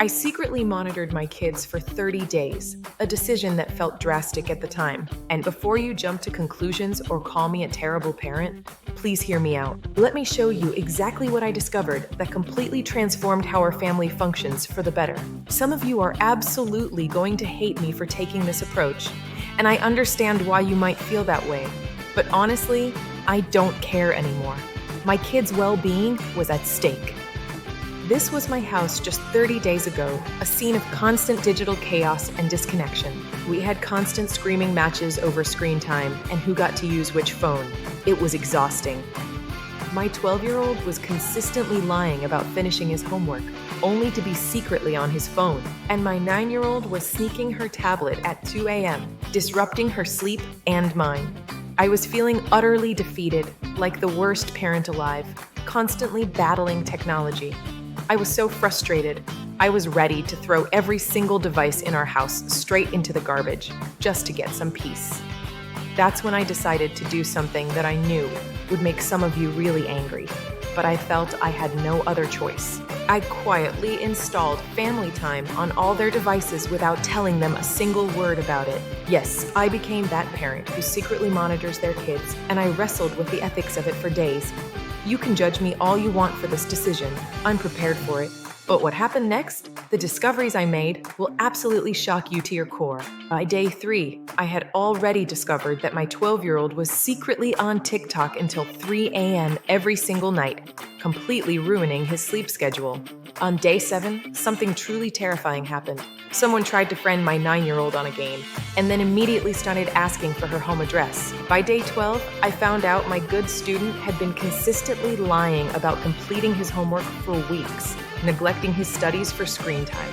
I secretly monitored my kids for 30 days, a decision that felt drastic at the time. And before you jump to conclusions or call me a terrible parent, please hear me out. Let me show you exactly what I discovered that completely transformed how our family functions for the better. Some of you are absolutely going to hate me for taking this approach, and I understand why you might feel that way. But honestly, I don't care anymore. My kids' well being was at stake. This was my house just 30 days ago, a scene of constant digital chaos and disconnection. We had constant screaming matches over screen time and who got to use which phone. It was exhausting. My 12-year-old was consistently lying about finishing his homework, only to be secretly on his phone. And my 9-year-old was sneaking her tablet at 2 a.m., disrupting her sleep and mine. I was feeling utterly defeated, like the worst parent alive, constantly battling technology. I was so frustrated. I was ready to throw every single device in our house straight into the garbage, just to get some peace. That's when I decided to do something that I knew would make some of you really angry, but I felt I had no other choice. I quietly installed Family Time on all their devices without telling them a single word about it. Yes, I became that parent who secretly monitors their kids, and I wrestled with the ethics of it for days. You can judge me all you want for this decision. I'm prepared for it. But what happened next? The discoveries I made will absolutely shock you to your core. By day 3, I had already discovered that my 12-year-old was secretly on TikTok until 3 a.m. every single night, completely ruining his sleep schedule. On day 7, something truly terrifying happened. Someone tried to friend my 9-year-old on a game, and then immediately started asking for her home address. By day 12, I found out my good student had been consistently lying about completing his homework for weeks, neglecting his studies for screen time.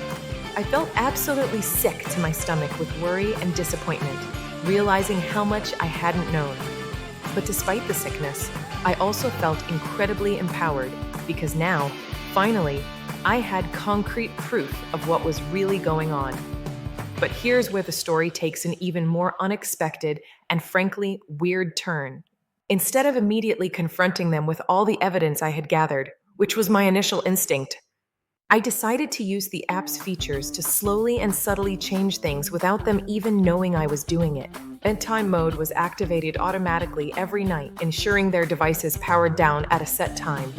I felt absolutely sick to my stomach with worry and disappointment, realizing how much I hadn't known. But despite the sickness, I also felt incredibly empowered because now, finally, I had concrete proof of what was really going on. But here's where the story takes an even more unexpected and frankly weird turn. Instead of immediately confronting them with all the evidence I had gathered, which was my initial instinct, I decided to use the app's features to slowly and subtly change things without them even knowing I was doing it. Bedtime mode was activated automatically every night, ensuring their devices powered down at a set time.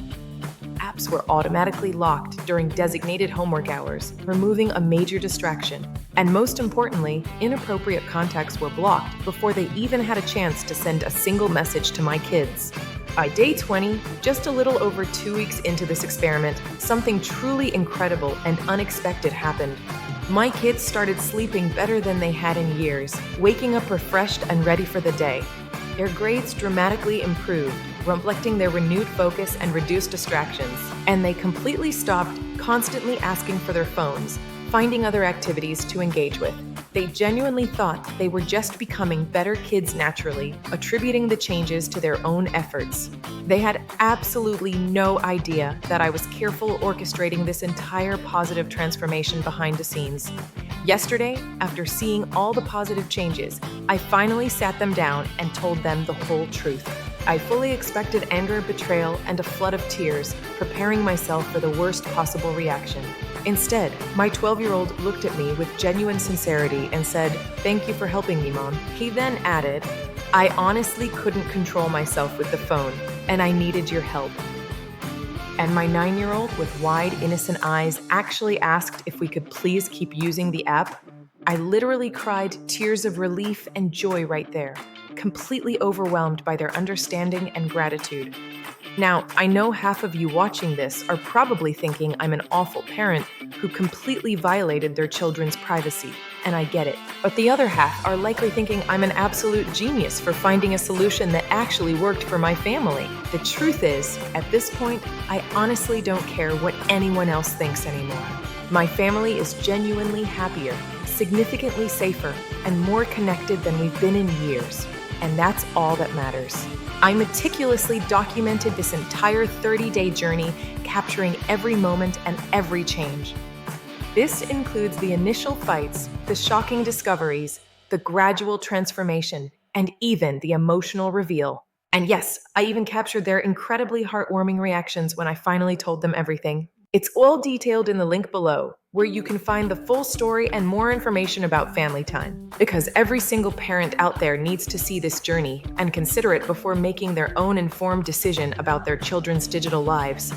Apps were automatically locked during designated homework hours, removing a major distraction. And most importantly, inappropriate contacts were blocked before they even had a chance to send a single message to my kids. By day 20, just a little over 2 weeks into this experiment, something truly incredible and unexpected happened. My kids started sleeping better than they had in years, waking up refreshed and ready for the day. Their grades dramatically improved, reflecting their renewed focus and reduced distractions. And they completely stopped constantly asking for their phones, finding other activities to engage with. They genuinely thought they were just becoming better kids naturally, attributing the changes to their own efforts. They had absolutely no idea that I was careful orchestrating this entire positive transformation behind the scenes. Yesterday, after seeing all the positive changes, I finally sat them down and told them the whole truth. I fully expected anger, betrayal, and a flood of tears, preparing myself for the worst possible reaction. Instead, my 12-year-old looked at me with genuine sincerity and said, "Thank you for helping me, Mom." He then added, "I honestly couldn't control myself with the phone, and I needed your help." And my 9-year-old, with wide, innocent eyes, actually asked if we could please keep using the app. I literally cried tears of relief and joy right there, completely overwhelmed by their understanding and gratitude. Now, I know half of you watching this are probably thinking I'm an awful parent who completely violated their children's privacy, and I get it. But the other half are likely thinking I'm an absolute genius for finding a solution that actually worked for my family. The truth is, at this point, I honestly don't care what anyone else thinks anymore. My family is genuinely happier, significantly safer, and more connected than we've been in years. And that's all that matters. I meticulously documented this entire 30-day journey, capturing every moment and every change. This includes the initial fights, the shocking discoveries, the gradual transformation, and even the emotional reveal. And yes, I even captured their incredibly heartwarming reactions when I finally told them everything. It's all detailed in the link below, where you can find the full story and more information about family time. Because every single parent out there needs to see this journey and consider it before making their own informed decision about their children's digital lives.